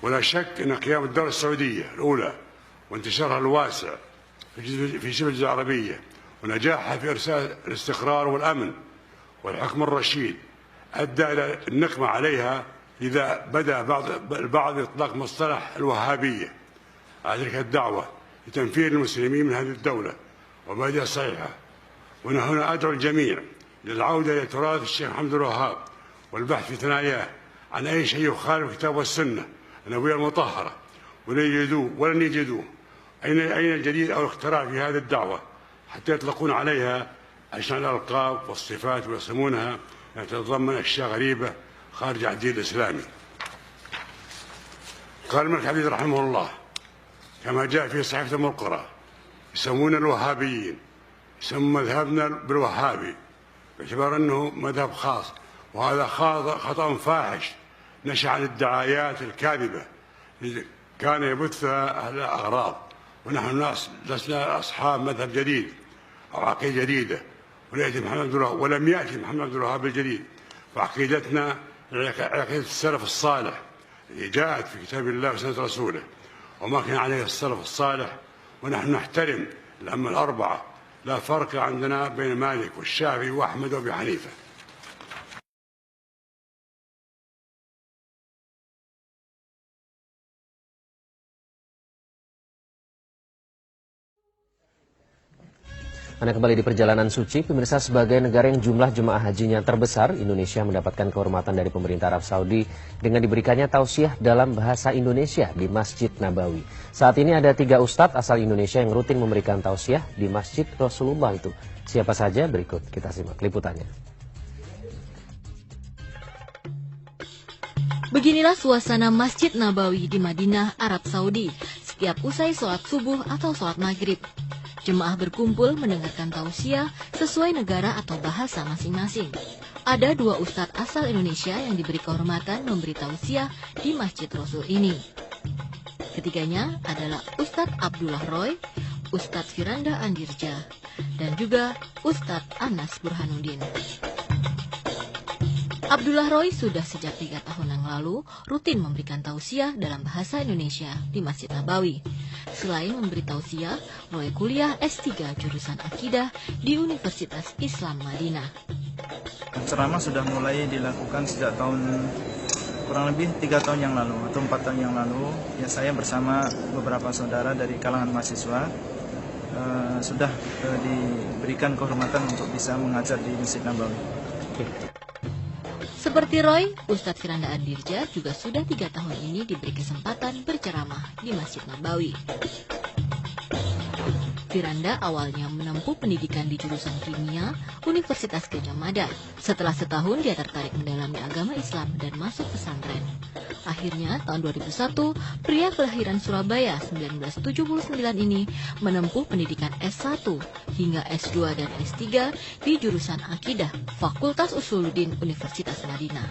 ولا شك أن قيام الدولة السعودية الأولى وانتشارها الواسع في شبه الجزيرة العربية ونجاحها في إرساء الاستقرار والأمن والحكم الرشيد أدى إلى النقمة عليها، لذا بدأ البعض بإطلاق مصطلح الوهابية على تلك الدعوة لتنفير المسلمين من هذه الدولة ومبادئها الصحيحة. وأنا هنا أدعو الجميع للعودة إلى تراث الشيخ محمد الوهاب والبحث في ثناياه عن أي شيء يخالف الكتاب والسنة النبوية المطهرة، ولن يجدوه أين الجديد أو الاختراع في هذه الدعوة حتى يطلقون عليها أشنع الألقاب والصفات ويصمونها أن تتضمن أشياء غريبة خارج عن الدين الإسلامي. قال الملك عبد رحمه الله كما جاء في صحيفة المرقرة: يسمون الوهابيين، يسمون مذهبنا بالوهابي باعتبار أنه مذهب خاص، وهذا خطأ فاحش نشأ عن الدعايات الكاذبة كان يبثها أهل الأغراض. ونحن لسنا أصحاب مذهب جديد أو عقيدة جديدة، ولم يأتي محمد عبد الوهاب الجديد، فعقيدتنا عقيدة السلف الصالح التي جاءت في كتاب الله وسنة رسوله وما كان عليه السلف الصالح. ونحن نحترم الأئمة الأربعة، لا فرق عندنا بين مالك والشافعي وأحمد وأبي حنيفة. Anda kembali di Perjalanan Suci. Pemirsa, sebagai negara yang jumlah jemaah hajinya terbesar, Indonesia mendapatkan kehormatan dari pemerintah Arab Saudi dengan diberikannya tausiah dalam bahasa Indonesia di Masjid Nabawi. Saat ini ada 3 ustadz asal Indonesia yang rutin memberikan tausiah di Masjid Rasulullah itu. Siapa saja? Berikut kita simak liputannya. Beginilah suasana Masjid Nabawi di Madinah, Arab Saudi, setiap usai sholat subuh atau sholat maghrib. Jemaah berkumpul mendengarkan tausiah sesuai negara atau bahasa masing-masing. Ada 2 ustadz asal Indonesia yang diberi kehormatan memberi tausiah di Masjid Rasul ini. Ketiganya adalah Ustadz Abdullah Roy, Ustadz Firanda Andirja, dan juga Ustadz Anas Burhanuddin. Abdullah Roy sudah sejak 3 tahun yang lalu rutin memberikan tausiah dalam bahasa Indonesia di Masjid Nabawi. Selain memberi tausiah, Roy kuliah S3 jurusan Akidah di Universitas Islam Madinah. Ceramah sudah mulai dilakukan sejak kurang lebih 3 tahun yang lalu atau 4 tahun yang lalu. Ya, saya bersama beberapa saudara dari kalangan mahasiswa sudah diberikan kehormatan untuk bisa mengajar di Masjid Nabawi. Seperti Roy, Ustadz Firanda Andirja juga sudah 3 tahun ini diberi kesempatan berceramah di Masjid Nabawi. Firanda awalnya menempuh pendidikan di jurusan kimia Universitas Gadjah Mada. Setelah setahun dia tertarik mendalami agama Islam dan masuk pesantren. Akhirnya tahun 2001, pria kelahiran Surabaya 1979 ini menempuh pendidikan S1 hingga S2 dan S3 di jurusan Akidah Fakultas Usuluddin Universitas Madinah.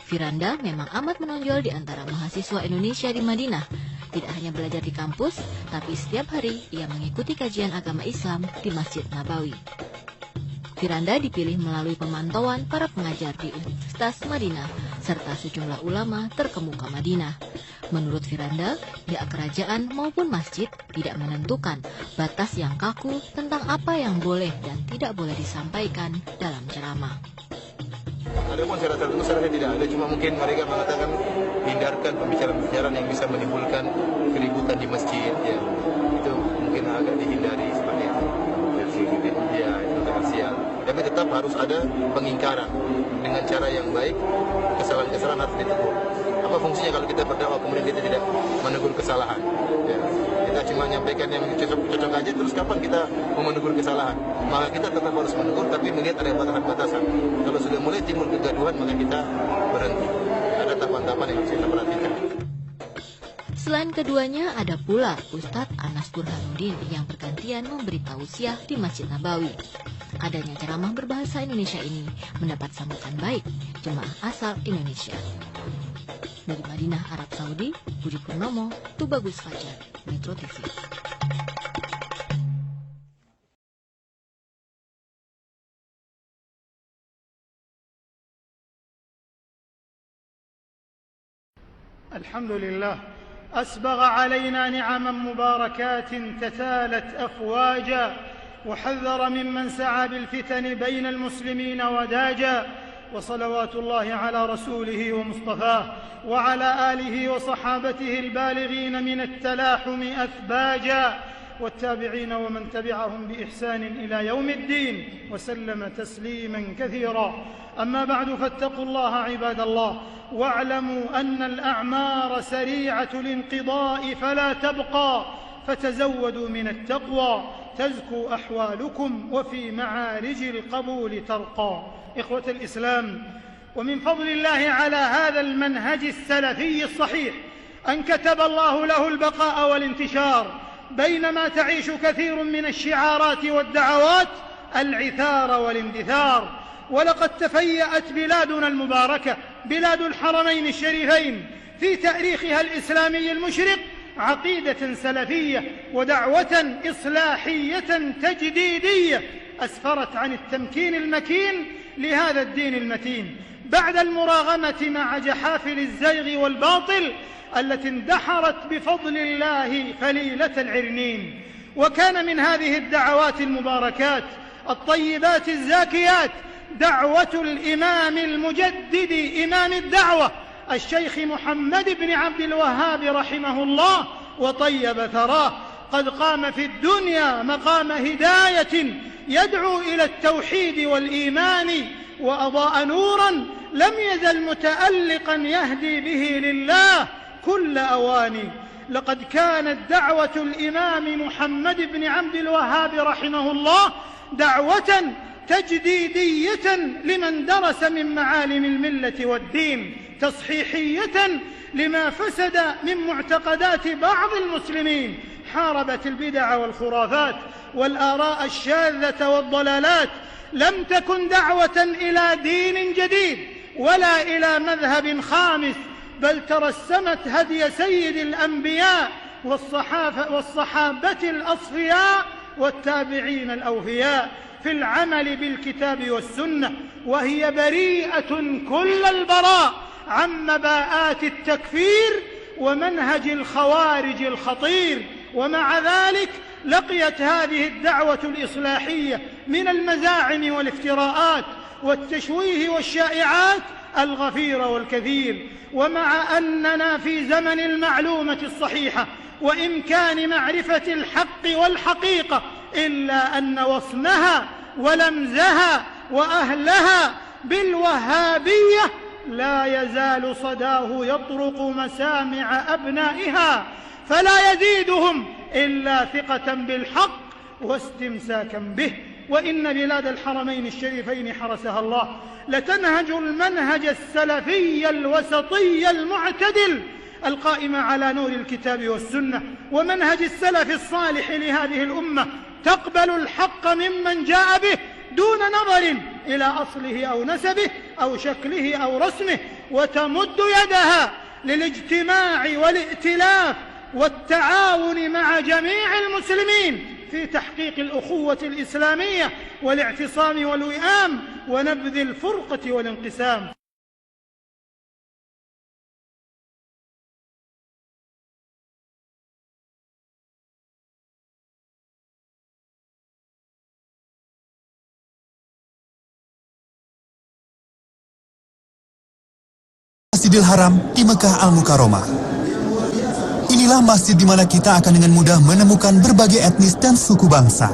Firanda memang amat menonjol di antara mahasiswa Indonesia di Madinah. Tidak hanya belajar di kampus, tapi setiap hari ia mengikuti kajian agama Islam di Masjid Nabawi. Firanda dipilih melalui pemantauan para pengajar di Universitas Madinah serta sejumlah ulama terkemuka Madinah. Menurut Firanda, pihak kerajaan maupun masjid tidak menentukan batas yang kaku tentang apa yang boleh dan tidak boleh disampaikan dalam ceramah. Ada pun syarat tertentu sebenarnya tidak ada, cuma mungkin mereka mengatakan hindarkan pembicaraan-pembicaraan yang bisa menimbulkan keributan di masjid, ya itu mungkin agak dihindari seperti itu. Ya, itu kontroversial. Tapi tetap harus ada pengingkaran dengan cara yang baik, kesalahan-kesalahan harus ditegur. Apa fungsinya kalau kita berdakwah kemudian kita tidak menegur kesalahan? Ya, kita cuma menyampaikan yang cocok aja, terus kapan kita mau menegur kesalahan? Maka kita tetap harus menegur, tapi melihat ada batasan-batasan. Kalau sudah mulai timbul kegaduhan, maka kita berhenti. Ada tahapan-tahapan yang harus kita perhatikan. Selain keduanya, ada pula Ustadz Anas Burhanuddin yang bergantian memberi tausiah di Masjid Nabawi. Adanya ceramah berbahasa Indonesia ini mendapat sambutan baik jemaah asal Indonesia. Dari Madinah, Arab Saudi, Budi Purnomo, Tubagus Fajar, Metro TV. الحمد لله أسبغ علينا نعما مباركات تتالت أفواجا وحذر ممن سعى بالفتن بين المسلمين وداجا وصلوات الله على رسوله ومصطفاه وعلى آله وصحابته البالغين من التلاحم أثباجا والتابعين ومن تبعهم بإحسان إلى يوم الدين وسلم تسليما كثيرا. أما بعد فاتقوا الله عباد الله واعلموا أن الأعمار سريعة الانقضاء فلا تبقى فتزودوا من التقوى تزكو أحوالكم وفي معارج القبول ترقى. إخوة الإسلام، ومن فضل الله على هذا المنهج السلفي الصحيح أن كتب الله له البقاء والانتشار، بينما تعيش كثير من الشعارات والدعوات العثار والاندثار. ولقد تفيأت بلادنا المباركة بلاد الحرمين الشريفين في تاريخها الإسلامي المشرق عقيدة سلفية ودعوة إصلاحية تجديدية أسفرت عن التمكين المكين لهذا الدين المتين بعد المراغمة مع جحافل الزيغ والباطل التي اندحرت بفضل الله فليلة العرنين. وكان من هذه الدعوات المباركات الطيبات الزاكيات دعوة الإمام المجدد إمام الدعوة الشيخ محمد بن عبد الوهاب رحمه الله وطيب ثراه، قد قام في الدنيا مقام هداية يدعو إلى التوحيد والإيمان وأضاء نورا لم يزل متألقا يهدي به لله كل أواني. لقد كانت دعوة الإمام محمد بن عبد الوهاب رحمه الله دعوة تجديدية لمن درس من معالم الملة والدين، تصحيحية لما فسد من معتقدات بعض المسلمين، حاربت البدع والخرافات والآراء الشاذة والضلالات. لم تكن دعوة إلى دين جديد ولا إلى مذهب خامس، بل ترسمت هدي سيد الأنبياء والصحابة الأصفياء والتابعين الأوفياء في العمل بالكتاب والسنة، وهي بريئة كل البراء عن مباءات التكفير ومنهج الخوارج الخطير. ومع ذلك لقيت هذه الدعوة الإصلاحية من المزاعم والافتراءات والتشويه والشائعات الغفير والكثير. ومع أننا في زمن المعلومة الصحيحة وإمكان معرفة الحق والحقيقة، إلا أن وصمها ولمزها وأهلها بالوهابية لا يزال صداه يطرق مسامع أبنائها، فلا يزيدهم إلا ثقة بالحق واستمساكا به. وإن بلاد الحرمين الشريفين حرسها الله لتنهج المنهج السلفي الوسطي المعتدل القائم على نور الكتاب والسنة ومنهج السلف الصالح لهذه الأمة، تقبل الحق ممن جاء به دون نظر إلى أصله أو نسبه أو شكله أو رسمه، وتمد يدها للاجتماع والائتلاف والتعاون مع جميع المسلمين في تحقيق الأخوة الإسلامية والاعتصام والوئام ونبذ الفرقة والانقسام. Masjidil Haram di Mekah Al-Mukarramah. Inilah masjid di mana kita akan dengan mudah menemukan berbagai etnis dan suku bangsa.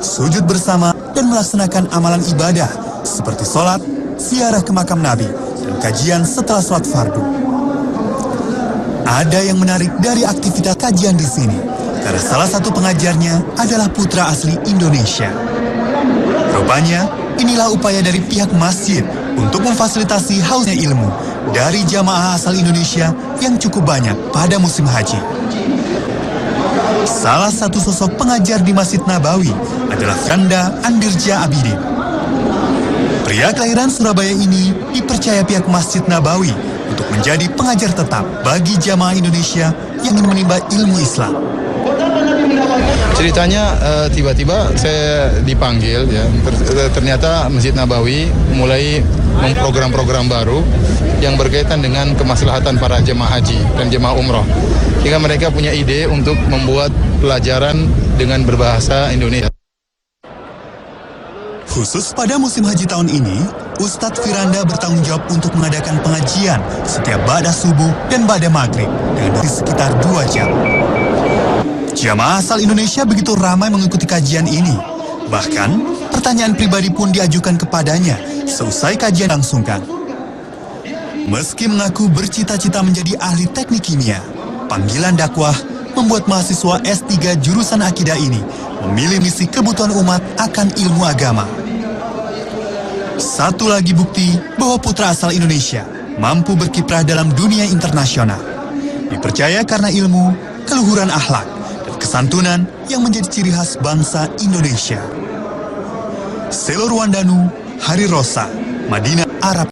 Sujud bersama dan melaksanakan amalan ibadah seperti sholat, ziarah ke makam Nabi, dan kajian setelah sholat fardu. Ada yang menarik dari aktivitas kajian di sini, karena salah satu pengajarnya adalah putra asli Indonesia. Rupanya, inilah upaya dari pihak masjid untuk memfasilitasi hausnya ilmu dari jamaah asal Indonesia yang cukup banyak pada musim haji. Salah satu sosok pengajar di Masjid Nabawi adalah Franda Andirja Abidin. Pria kelahiran Surabaya ini dipercaya pihak Masjid Nabawi untuk menjadi pengajar tetap bagi jamaah Indonesia yang ingin menimba ilmu Islam. Ceritanya tiba-tiba saya dipanggil ya. Ternyata Masjid Nabawi mulai memprogram-program baru yang berkaitan dengan kemaslahatan para jemaah haji dan jemaah umroh. Sehingga mereka punya ide untuk membuat pelajaran dengan berbahasa Indonesia. Khusus pada musim haji tahun ini, Ustadz Firanda bertanggung jawab untuk mengadakan pengajian setiap ba'da subuh dan ba'da maghrib dengan durasi sekitar 2 jam. Jamaah asal Indonesia begitu ramai mengikuti kajian ini. Bahkan, pertanyaan pribadi pun diajukan kepadanya seusai kajian langsungkan. Meski mengaku bercita-cita menjadi ahli teknik kimia, panggilan dakwah membuat mahasiswa S3 jurusan akidah ini memilih misi kebutuhan umat akan ilmu agama. Satu lagi bukti bahwa putra asal Indonesia mampu berkiprah dalam dunia internasional. Dipercaya karena ilmu, keluhuran akhlak, dan kesantunan yang menjadi ciri khas bangsa Indonesia. Selo Ruandanu, Hari Rosa, Madinah, Arab